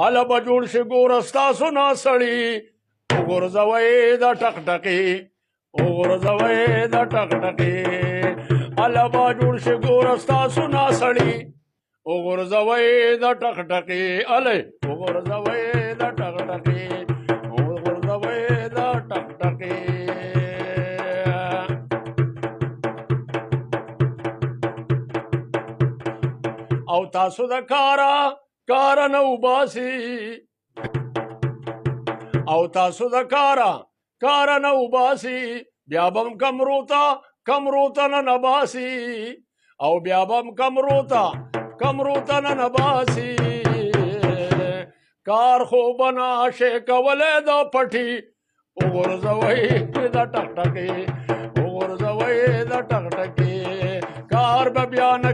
اله به جوړ شي ګوره ستاسو ناسړي وغورځوئ د ټکټکې وغورځوئ د ټکټکې اله به جوړ شي ګوره ستاسو ناسړي وغورځوئ د ټکټکې اله وغورځوئ د ټکټکې وغورځوئ د ټکټکې او تاسو د کار نه وباسي او تاسو د کار نه وباسي بیا بم کمرو ته نه نباسي او بیا بم کمرو ته نه نباسي کار خو بنا شي کولای د پټي وغورځوئ د ټکټکې وغورځوئ د ټکټکې کار به بیا نه